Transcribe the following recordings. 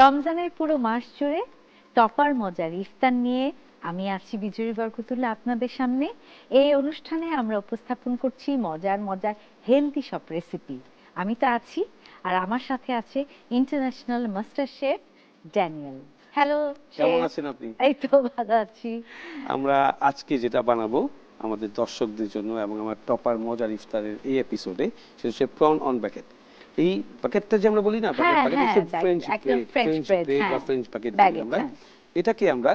রমজানের পুরো মাস জুড়ে টপার মজার ইফতার নিয়ে আমি আছি বিজয়ী বরকতুল্লাহ আপনাদের সামনে। এই অনুষ্ঠানে আমরা উপস্থাপন করছি মজার মজার হেলদি সব রেসিপি। আমি তো আছি, আর আমার সাথে আছে international master chef Daniel. Hello, কেমন আছেন আপনি? এই তো ভালো আছি। আমরা আজকে যেটা বানাবো আমাদের দর্শকদের জন্য এবং আমার টপার মজার ইফতারের এই এপিসোডে, সেটা হচ্ছে প্রন অন ব্যাকেট। এই প্যাকেটটা যে আমরা বলি না, প্যাকেট হচ্ছে ফ্রেঞ্চ ব্রেড বা ফ্রেঞ্চ প্যাকেট বলি আমরা। এটাকে আমরা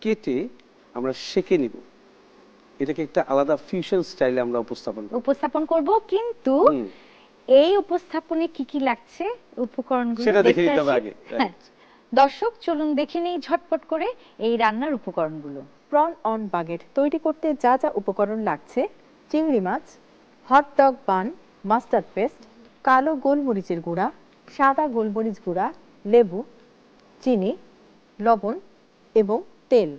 কেটে আমরা সেকে নিব। এটাকে একটা আলাদা ফিউশন স্টাইলে আমরা উপস্থাপন করব, কিন্তু এই উপস্থাপনে কি কি লাগছে উপকরণগুলো সেটা দেখে নিতে হবে আগে। দর্শক চলুন দেখে নেই ঝটপট করে এই রান্নার উপকরণগুলো। প্রন অন বাগেট তৈরি করতে যা যা উপকরণ লাগছে: চিংড়ি মাছ, হট ডগ বান, মাস্টার্ড পেস্ট, কালো গোলমরিচের গুঁড়া, সাদা গোলমরিচ গুঁড়া, লেবু, চিনি, লবণ এবং তেল।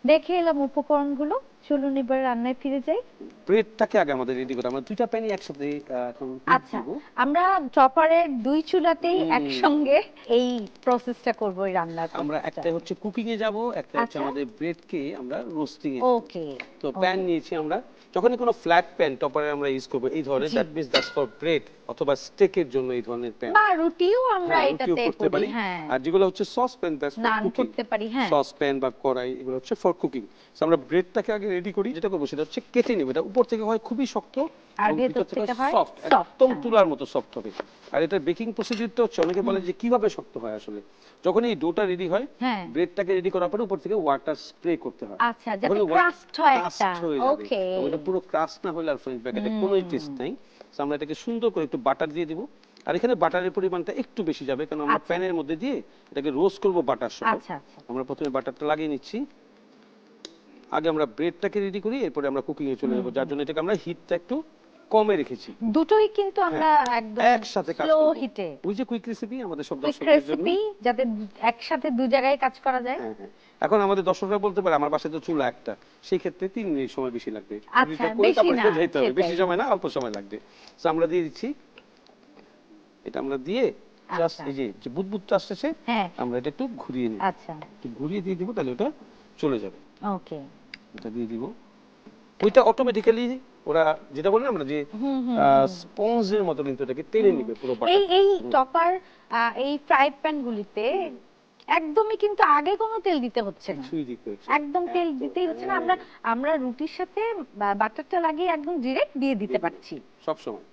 দেখে এলাম উপকরণগুলো, চলুন এবার রান্নায় ফিরে যাই। ব্রেডটাকে আগে আমাদের রেডি করতে, আমরা দুইটা প্যানই একসাথে এখন আচ্ছা, আমরা চপারের দুই চুলাতেই একসঙ্গে এই প্রসেসটা করব এই রান্নার। আমরা একটা হচ্ছে কুকিং এ যাব, একটা হচ্ছে আমাদের ব্রেডকে আমরা রোস্টিং এ। ওকে, তো প্যান নিয়েছি আমরা। যখনই কোনো ফ্ল্যাট প্যান টপারে আমরা ইউজ করব এই ধরনের, that means that's for bread অথবা স্টেকের জন্য এই ধরনের প্যান, বা রুটিও আমরা এটাতে করতে পারি। হ্যাঁ, আর যেগুলো হচ্ছে sauce pan, that's for cooking করতে পারি। হ্যাঁ, সস প্যান বা কড়াই এগুলো হচ্ছে ফর কুকিং। সো আমরা ব্রেডটাকে আগে রেডি করি। যেটা করব সেটা হচ্ছে কেটে নেব। এটা উপর থেকে হয় খুবই শক্ত আর ভেতর থেকে হয় সফট, একদম তুলার মতো সফট হবে। আর এটা বেকিং প্রসিডিউরটা হচ্ছে, অনেকে বলে যে কিভাবে শক্ত হয়। আসলে যখন এই ডোটা রেডি হয়, ব্রেডটাকে রেডি করার পরে উপর থেকে ওয়াটার স্প্রে করতে হয়। আচ্ছা, যাতে ক্রাস্ট হয় একটা। ওকে, এটা পুরো ক্রাস্ট না হলে আর ফ্রেঞ্চ ব্যাগেটে কোনো টেস্ট নাই। সো আমরা এটাকে সুন্দর করে একটু বাটার দিয়ে দিব। আর এখানে বাটারের পরিমাণটা একটু বেশি যাবে, কারণ আমরা প্যানের মধ্যে দিয়ে এটাকে রোস্ট করব বাটার সহ। আমরা প্রথমে বাটারটা লাগিয়ে নিচ্ছি। আগে আমরা ব্রেডটাকে রেডি করি, এরপরে আমরা কুকিং এ চলে যাব। যার জন্য এটাকে আমরা হিটটা একটু কমে রেখেছি। দুটোই কিন্তু আমরা একদম একসাথে কাজ স্লো করব। হিটে। ওই যে কুইক রেসিপি আমাদের সব দর্শকদের জন্য, যাতে একসাথে দুই জায়গায় কাজ করা যায়। এখন আমাদের দর্শকরা বলতে পারে আমার পাশে তো চুলা একটা, সেই ক্ষেত্রে 3 মিনিট সময় বেশি লাগবে। আচ্ছা, বেশি না, বেশি সময় না, অল্প সময় লাগবে। সো আমরা দিয়ে দিচ্ছি। এটা আমরা দিয়ে জাস্ট এই যে বুদবুদটা আসছে, আমরা এটা একটু ঘুরিয়ে নিই। আচ্ছা, একটু ঘুরিয়ে দিয়ে দিব, তাহলে ওটা চলে যাবে। ওকে, এটা দিয়ে দিব। ওইটা অটোমেটিক্যালি ওরা যেটা বলেন আমরা যে স্পঞ্জের মতো কিন্তু এটাকে টেনে নেবে পুরো বাটার। এই টপার এই ফ্রাই প্যান গুলিতে একদমই কিন্তু আগে কোনো তেল দিতে হচ্ছে না, একদম তেল দিতেই হচ্ছে না। আমরা রুটির সাথে বাটারটা লাগিয়ে একদম ডাইরেক্ট দিয়ে দিতে পারছি সব সময়।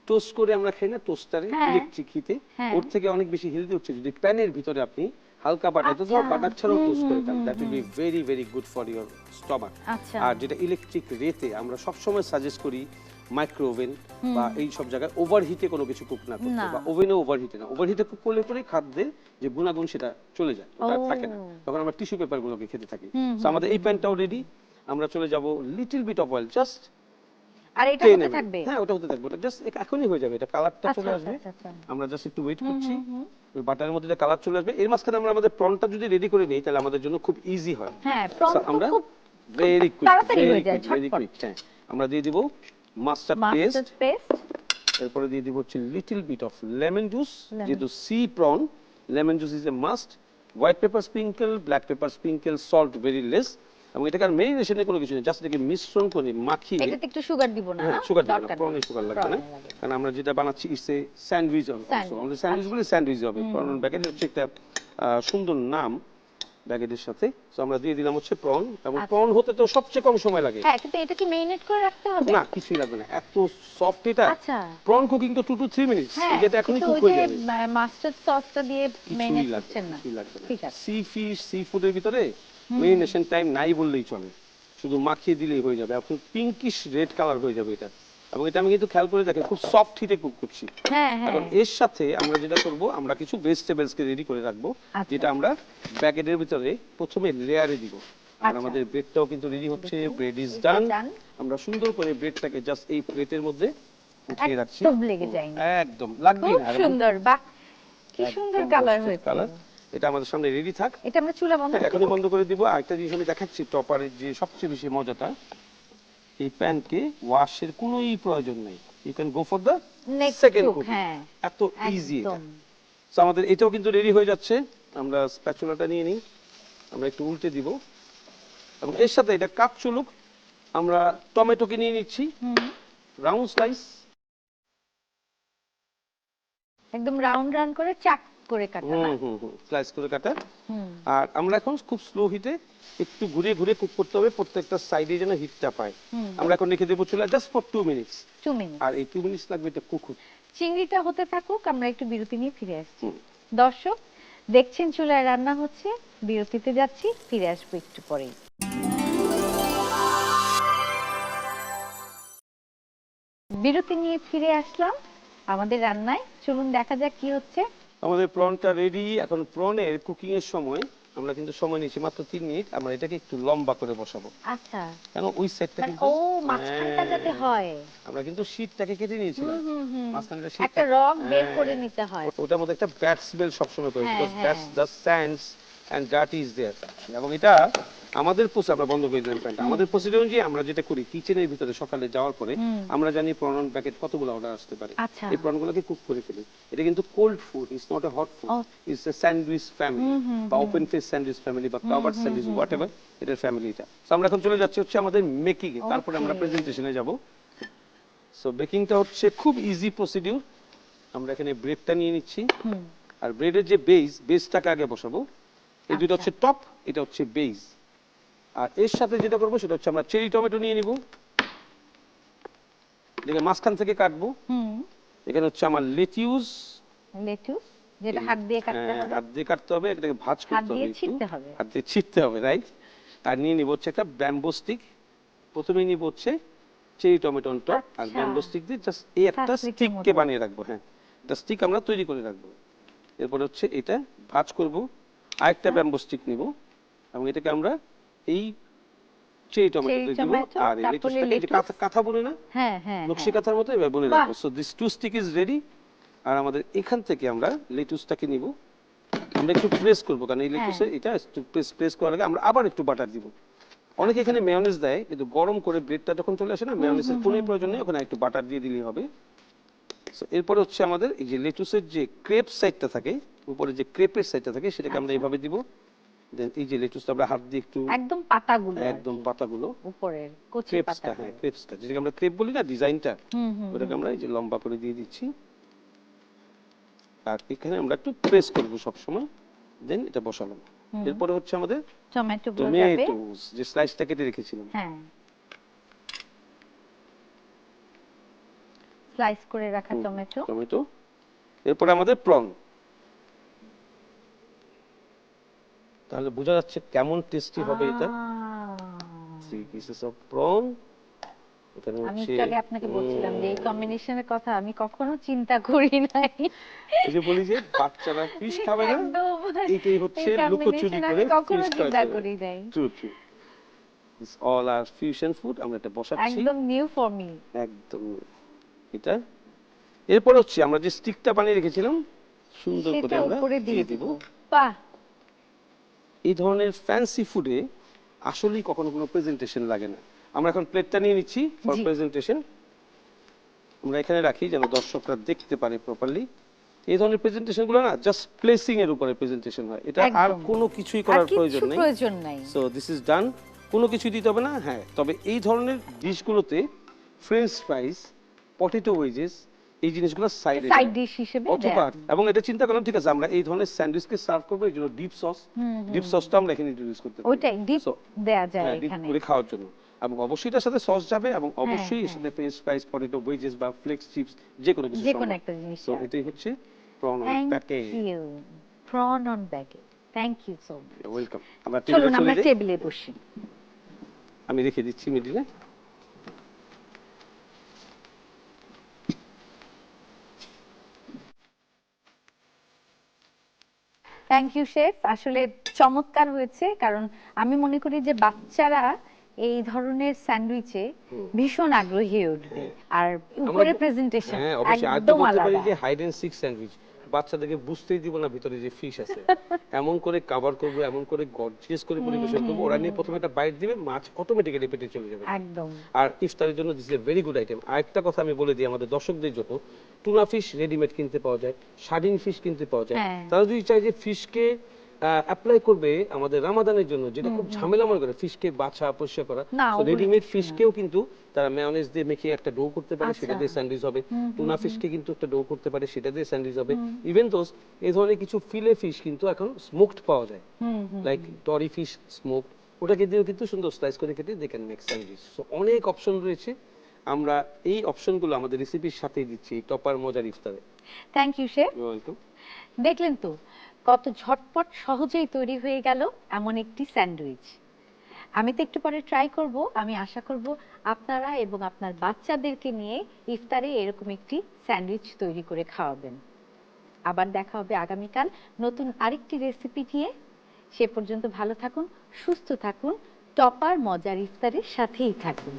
টোস্ট করে আমরা খাই না, টোস্টারে ইলেকট্রিক হিটে, ওর থেকে অনেক বেশি হেলদি হচ্ছে যদি প্যানের ভিতরে আপনি হালকা বাটার, তো বাটার ছাড়াও টোস্ট করে খান। That will be very very good for your stomach. আর যেটা ইলেকট্রিক রেতে আমরা সব সময় সাজেস্ট করি মাইক্রো ওভেন বা এই সব জায়গায় ওভারহিটে কোনো কিছু কুক না করতে, বা ওভেনে ওভারহিটে না। ওভারহিটে কুক করলে পরে খাদ্যের যে গুণাগুণ সেটা চলে যায়, ওটা থাকে না, তখন আমরা টিস্যু পেপার গুলোকে খেতে থাকি। সো আমাদের এই প্যানটাও রেডি। আমরা চলে যাব little bit of oil, just. আর এটা হতে থাকবে। হ্যাঁ, ওটা হতে থাকবে। ওটা জাস্ট এখনই হয়ে যাবে, এটা কালারটা চলে আসবে। আমরা জাস্ট একটু ওয়েট করছি, ওই বাটারের মধ্যে কালার চলে আসবে। এর মাঝখানে আমরা আমাদের প্রনটা যদি রেডি করে নেই, তাহলে আমাদের জন্য খুব ইজি হয়। হ্যাঁ, প্রন আমরা খুব ভেরি কুইক, তাড়াতাড়ি হয়ে যায়, ঝটপট। হ্যাঁ, আমরা দিয়ে দিব মাস্টার্ড পেস্ট। এরপরে দিয়ে দিব হচ্ছে little bit of lemon juice. যেহেতু sea prawn, lemon juice is a must. White pepper sprinkle, black pepper sprinkle, salt very less. এবং এটাকে আর মেরিনেশনের কোনো কিছু নেই, জাস্ট এটাকে মিশ্রণ করে মাখিয়ে। এটাতে একটু সুগার দিব না? হ্যাঁ, সুগার দিব না, প্রনে সুগার লাগবে না, কারণ আমরা যেটা বানাচ্ছি ইটস এ স্যান্ডউইচ। আমরা স্যান্ডউইচ বলি, স্যান্ডউইচ হবে। প্রন ব্যাকেট হচ্ছে একটা সুন্দর নাম ব্যাকেটের সাথে। সো আমরা দিয়ে দিলাম হচ্ছে প্রন, এবং প্রন হতে তো সবচেয়ে কম সময় লাগে। হ্যাঁ, কিন্তু এটা কি মেরিনেট করে রাখতে হবে? না, কিছুই লাগবে না, এত সফট এটা। আচ্ছা, প্রন কুকিং তো 2 to 3 মিনিটস, এটা এখনই কুক হয়ে যাবে। মাস্টার্ড সসটা দিয়ে মেরিনেট করছেন না? ঠিক আছে। সি ফিশ, সি ফুডের ভিতরে মেরিনেশন টাইম নাই বললেই চলে, শুধু মাখিয়ে দিলেই হয়ে যাবে। এখন পিঙ্কিশ রেড কালার হয়ে যাবে এটা। এবং এটা আমি কিন্তু খেয়াল করে দেখেন খুব সফট হিটে কুক করছি। এখন এর সাথে আমরা যেটা করব, আমরা কিছু ভেজিটেবলস কে রেডি করে রাখবো, যেটা আমরা ব্যাকেটের ভিতরে প্রথমে লেয়ারে দিব। আর আমাদের ব্রেডটাও কিন্তু রেডি হচ্ছে। Bread is done. আমরা সুন্দর করে ব্রেডটাকে জাস্ট এই প্লেটের মধ্যে উঠিয়ে রাখছি। একদম লেগে যায়নি, একদম লাগবে না। খুব সুন্দর, বাহ কি সুন্দর কালার হয়েছে। এটা আমাদের সামনে রেডি থাক। এটা আমরা চুলা বন্ধ করে এখনই বন্ধ করে দিব। আরেকটা জিনিস আমি দেখাচ্ছি টপারের যে সবচেয়ে বেশি মজাটা, এই প্যানকে ওয়াশের কোনোই প্রয়োজন নেই। You can go for the second cook. এত ইজি এটা। সো আমাদের এটাও কিন্তু রেডি হয়ে যাচ্ছে। আমরা স্প্যাচুলাটা নিয়ে নিই, আমরা একটু উল্টে দিব এবং এর সাথে এটা কাপ চলুক, আমরা টমেটোকে নিয়ে নিচ্ছি রাউন্ড স্লাইস। একদম রাউন্ড রাউন্ড করে চাক করে কাটা না? স্লাইস করে কাটা। আর আমরা এখন খুব স্লো হিটে একটু ঘুরে ঘুরে কুক করতে হবে, প্রত্যেকটা সাইডে যেন হিটটা পায়। আমরা এখন রেখে দেবো চুলা জাস্ট ফর 2 মিনিটস। 2 মিনিট। আর এই 2 মিনিটস লাগবে এটা কুক হতে। চিংড়িটা হতে থাকুক, আমরা একটু বিরতি নিয়ে ফিরে আসছি। দর্শক দেখছেন চুলায় রান্না হচ্ছে, বিরতিতে যাচ্ছি, ফিরে আসবো একটু পরেই। বিরতি নিয়ে ফিরে আসলাম আমাদের রান্নায়। চলুন দেখা যাক কি হচ্ছে। আমাদের প্রনটা রেডি। এখন প্রনের কুকিং এর সময় আমরা কিন্তু সময় নিয়েছি মাত্র 3 মিনিট। আমরা এটাকে একটু লম্বা করে বসাবো। আচ্ছা, কেন ওই সাইডটা মানে কিন্তু ও মাঝখানটা যাতে হয়। আমরা কিন্তু শীটটাকে কেটে নিয়েছিলাম, মাঝখানটা শীট একটা রগ বের করে নিতে হয়। ওটার মধ্যে একটা ব্যাড স্মেল সবসময় করে, হ্যাঁ, বিকজ হ্যাঁ। That's the sands and dirt is there. এবং এটা আমাদের আমরা বন্ধ করে দিলাম প্যানটা। আমাদের প্রসিডিউর অনুযায়ী আমরা যেটা করি, কিচেনের ভিতরে সকালে যাওয়ার পরে আমরা জানি প্রন প্যাকেট কতগুলো অর্ডার আসতে পারে। আচ্ছা। এই প্রনগুলোকে কুক করে ফেলি। এটা কিন্তু cold food, it's not a hot food, it's a sandwich family বা ওপেন ফেস স্যান্ডউইচ ফ্যামিলি বা কভার্ড স্যান্ডউইচ হোয়াটএভার, এটার ফ্যামিলি এটা। সো আমরা এখন চলে যাচ্ছি হচ্ছে আমাদের মেকিং এ, তারপরে আমরা প্রেজেন্টেশনে যাব। সো বেকিংটা হচ্ছে খুব ইজি প্রসিডিউর। আমরা এখানে ব্রেডটা নিয়ে নিচ্ছি, আর ব্রেডের যে বেসটাকে আগে বসাবো। এই দুটো হচ্ছে টপ, এটা হচ্ছে বেস। আর এর সাথে যেটা করবো সেটা হচ্ছে আমরা চেরি টমেটো নিয়ে নিব, এটাকে মাঝখান থেকে কাটবো। এখানে হচ্ছে আমার লেটিউস, লেটুস যেটা হাত দিয়ে কাটতে হবে। হাত দিয়ে কাটতে হবে, এটাকে ভাঁজ হাত করতে দিয়ে হবে, ছিঁড়তে হবে। হাত দিয়ে ছিঁড়তে হবে, রাইট। আর নিয়ে নিব হচ্ছে একটা ব্যাম্বো স্টিক। প্রথমেই নিব হচ্ছে চেরি টমেটো অন টপ, আর আচ্ছা। ব্যাম্বো স্টিক দিয়ে জাস্ট এই একটা ফাস্ট্রিকের স্টিককে মতো। বানিয়ে রাখবো। হ্যাঁ, একটা স্টিক আমরা তৈরি করে রাখবো। এরপর হচ্ছে এটা ভাঁজ করব, আরেকটা ব্যাম্বো স্টিক নিব এবং এটাকে আমরা এই চেরি টমেটো চেরি দিয়ে দিব। টমেটো, আর এই তারপরে লেটুসটাকে যে লেটুস। কাঁথা বলে না, হ্যাঁ হ্যাঁ নকশি হ্যাঁ। কাঁথার মতো এভাবে বলে বাহ। রাখবো। So this two stick is ready. আর আমাদের এখান থেকে আমরা লেটুসটাকে নিব, আমরা একটু প্রেস করব, কারণ এই লেটুসে এটা একটু প্রেস করার আগে আমরা আবার একটু বাটার দিব। অনেকে এখানে মেয়োনিজ দেয়, কিন্তু গরম করে ব্রেডটা যখন চলে আসে না, মেয়োনিজের কোনো প্রয়োজন নেই, ওখানে একটু বাটার দিয়ে দিলেই হবে। সো এরপরে হচ্ছে আমাদের এই যে লেটুসের যে ক্রেপ সাইডটা থাকে, উপরে যে ক্রেপের সাইডটা থাকে, সেটাকে আমরা এইভাবে দিব। দেন এই যে লেটুসটা আমরা হাত দিয়ে একটু একদম পাতাগুলো, একদম পাতাগুলো, উপরের কচি ক্রেপসটা, পাতা। হ্যাঁ ক্রেপসটা যেটাকে আমরা ক্রেপ বলি না, ডিজাইনটা, ওটাকে আমরা এই যে লম্বা করে দিয়ে দিচ্ছি। আর এখানে আমরা একটু প্রেস করব সব সময়, দেন এটা বসালাম। এরপরে হচ্ছে আমাদের টমেটো গুলো যাবে। টমেটোস, যে স্লাইসটা কেটে রেখেছিলাম, হ্যাঁ, স্লাইস করে রাখা টমেটো। টমেটো। এরপরে আমাদের প্রন। তাহলে বোঝা যাচ্ছে কেমন টেস্টি হবে এটা। 3 পিসেস অফ প্রন। এখানে আমি হচ্ছে একটু আগে আপনাকে বলছিলাম যে এই কম্বিনেশনের কথা আমি কখনো চিন্তা করি নাই। এই যে বলি যে বাচ্চারা ফিশ খাবে না, একদম। এইটাই হচ্ছে এই লুকোচুরি combination করে আমি কখনো ফিশ চিন্তা খাওয়াতে করি নাই। True true. This all are fusion food. আমরা এটা বসাচ্ছি একদম নিউ ফর মি। একদম এটা। এরপর হচ্ছে আমরা যে স্টিকটা বানিয়ে রেখেছিলাম, সুন্দর করে সেটা আমরা উপরে দিয়ে দিয়ে দিব। দিব। বাহ। এই ধরনের ফ্যান্সি ফুডে আসলেই কখনো কোনো প্রেজেন্টেশন লাগে না। আমরা এখন প্লেটটা নিয়ে নিচ্ছি ফর জি। প্রেজেন্টেশন। আমরা এখানে রাখি যেন দর্শকরা দেখতে পারে প্রপারলি। এই ধরনের প্রেজেন্টেশন গুলো না জাস্ট প্লেসিং এর উপরে প্রেজেন্টেশন হয়, এটা আর একদম। কোনো কিছুই আর করার কিচ্ছু প্রয়োজন নেই। প্রয়োজন নাই। সো দিস ইজ ডান, কোনো কিছু দিতে হবে না। হ্যাঁ, তবে এই ধরনের ডিশগুলোতে ফ্রেঞ্চ ফ্রাইস, পটেটো ওয়েজেস, এই জিনিসগুলো সাইডে সাইড ডিশ হিসেবে অথবা, দেয়া। এবং এটা চিন্তা করলাম ঠিক আছে আমরা এই ধরনের স্যান্ডউইচকে সার্ভ করবো, এই জন্য ডিপ সসটা আমরা এখানে ইন্ট্রোডিউস করতে পারি। ওইটাই ডিপ So, দেয়া যায় হ্যাঁ, ডিপ এখানে। করে খাওয়ার জন্য। এবং অবশ্যই এটার সাথে সস যাবে, এবং অবশ্যই এর হ্যাঁ। সাথে ফ্রেঞ্চ ফ্রাইস, পটেটো ওয়েজেস বা ফ্লেক্স চিপস, যে কোনো কিছু যে কোনো একটা জিনিস। সো এটাই হচ্ছে prawn package. Thank you. Prawn on packet. Thank you so much. Welcome. আমরা টেবিলে চলুন চলে আমরা যাই। টেবিলে বসি। আমি রেখে দিচ্ছি মিডিলে। থ্যাংক ইউ শেফ, আসলে চমৎকার হয়েছে। কারণ আমি মনে করি যে বাচ্চারা এই ধরনের স্যান্ডউইচে ভীষণ আগ্রহী হয়ে উঠবে। আর উপরে প্রেজেন্টেশন হ্যাঁ, অবশ্যই। আর একদম বলতে পারি আলাদা। যে হাইড এন্ড সিক স্যান্ডউইচ, বাচ্চাদেরকে বুঝতেই দিব না ভিতরে যে ফিশ আছে। এমন করে কভার করব, এমন করে গর্জিয়াস করে পরিবেশন করব, ওরা নিয়ে প্রথমে একটা বাইট দিবে, মাছ অটোমেটিক্যালি পেটে চলে যাবে। একদম। আর ইফতারের জন্য this is a very good item. আরেকটা কথা আমি বলে দিই আমাদের দর্শকদের জন্য, টুনা ফিশ রেডিমেড কিনতে পাওয়া যায়, সার্ডিন ফিশ কিনতে পাওয়া যায়। হ্যাঁ। তারা যদি চায় যে ফিশকে অ্যাপ্লাই করবে আমাদের রামাদানের জন্য, যেটা খুব ঝামেলা মনে করে ফিশকে বাছা পরিষ্কার করা, না, ওগুলো রেডিমেড ঠিক না। ফিশকেও কিন্তু তারা মেয়োনেজ দিয়ে মেখে একটা ডো করতে পারে, সেটা আচ্ছা। দিয়ে স্যান্ডউইচ হবে। টুনা ফিশকে কিন্তু একটা ডো করতে পারে, সেটা দিয়ে স্যান্ডউইচ হবে। ইভেন দোস এই ধরনের কিছু ফিলে ফিশ কিন্তু এখন স্মোকড পাওয়া যায়, লাইক টরি ফিশ স্মোকড, ওটাকে দিয়েও কিন্তু সুন্দর স্লাইস করে কেটে they can make sandwich. So অনেক অপশন রয়েছে, আমরা এই অপশনগুলো আমাদের রেসিপির সাথেই দিচ্ছি টপার মজার ইফতারে। Thank you chef. ওয়েলকাম। দেখলেন তো কত ঝটপট সহজেই তৈরি হয়ে গেল এমন একটি স্যান্ডউইচ। আমি তো একটু পরে ট্রাই করব। আমি আশা করব আপনারা এবং আপনার বাচ্চাদেরকে নিয়ে ইফতারে এরকম একটি স্যান্ডউইচ তৈরি করে খাওয়াবেন। আবার দেখা হবে আগামীকাল নতুন আরেকটি রেসিপি নিয়ে। সে পর্যন্ত ভালো থাকুন, সুস্থ থাকুন, টপার মজার ইফতারের সাথেই থাকুন।